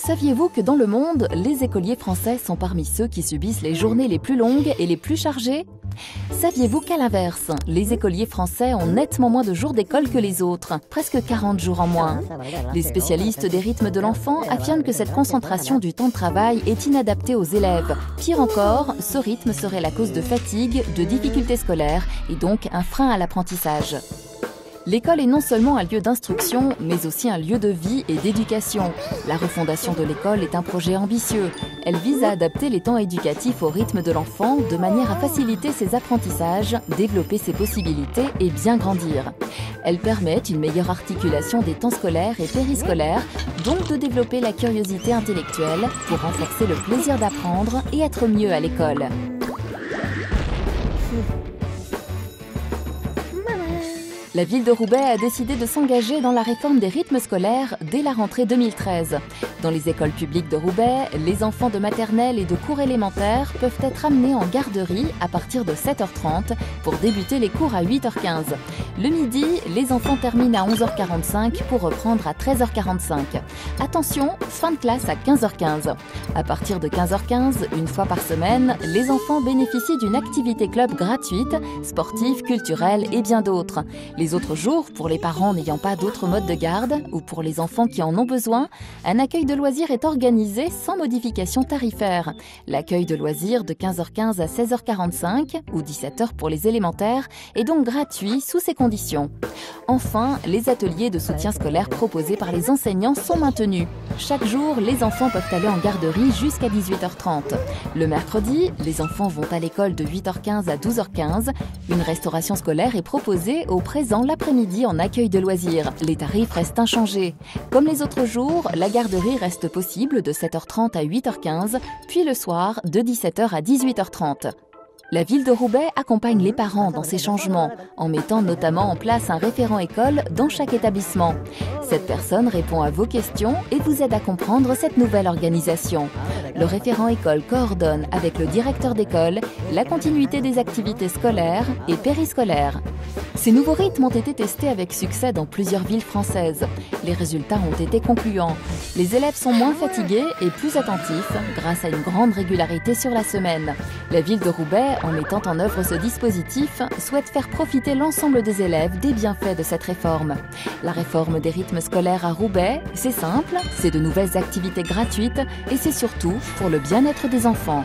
Saviez-vous que dans le monde, les écoliers français sont parmi ceux qui subissent les journées les plus longues et les plus chargées? Saviez-vous qu'à l'inverse, les écoliers français ont nettement moins de jours d'école que les autres, presque 40 jours en moins? Les spécialistes des rythmes de l'enfant affirment que cette concentration du temps de travail est inadaptée aux élèves. Pire encore, ce rythme serait la cause de fatigue, de difficultés scolaires et donc un frein à l'apprentissage. L'école est non seulement un lieu d'instruction, mais aussi un lieu de vie et d'éducation. La refondation de l'école est un projet ambitieux. Elle vise à adapter les temps éducatifs au rythme de l'enfant de manière à faciliter ses apprentissages, développer ses possibilités et bien grandir. Elle permet une meilleure articulation des temps scolaires et périscolaires, donc de développer la curiosité intellectuelle pour renforcer le plaisir d'apprendre et être mieux à l'école. La ville de Roubaix a décidé de s'engager dans la réforme des rythmes scolaires dès la rentrée 2013. Dans les écoles publiques de Roubaix, les enfants de maternelle et de cours élémentaires peuvent être amenés en garderie à partir de 7h30 pour débuter les cours à 8h15. Le midi, les enfants terminent à 11h45 pour reprendre à 13h45. Attention, fin de classe à 15h15. À partir de 15h15, une fois par semaine, les enfants bénéficient d'une activité club gratuite, sportive, culturelle et bien d'autres. Les autres jours, pour les parents n'ayant pas d'autre mode de garde ou pour les enfants qui en ont besoin, un accueil de loisirs est organisé sans modification tarifaire. L'accueil de loisirs de 15h15 à 16h45 ou 17h pour les élémentaires est donc gratuit sous ces conditions. Enfin, les ateliers de soutien scolaire proposés par les enseignants sont maintenus. Chaque jour, les enfants peuvent aller en garderie jusqu'à 18h30. Le mercredi, les enfants vont à l'école de 8h15 à 12h15. Une restauration scolaire est proposée au présent l'après-midi en accueil de loisirs. Les tarifs restent inchangés. Comme les autres jours, la garderie reste possible de 7h30 à 8h15, puis le soir de 17h à 18h30. La ville de Roubaix accompagne les parents dans ces changements, en mettant notamment en place un référent école dans chaque établissement. Cette personne répond à vos questions et vous aide à comprendre cette nouvelle organisation. Le référent école coordonne avec le directeur d'école la continuité des activités scolaires et périscolaires. Ces nouveaux rythmes ont été testés avec succès dans plusieurs villes françaises. Les résultats ont été concluants. Les élèves sont moins fatigués et plus attentifs grâce à une grande régularité sur la semaine. La ville de Roubaix, en mettant en œuvre ce dispositif, souhaite faire profiter l'ensemble des élèves des bienfaits de cette réforme. La réforme des rythmes scolaires à Roubaix, c'est simple, c'est de nouvelles activités gratuites et c'est surtout pour le bien-être des enfants.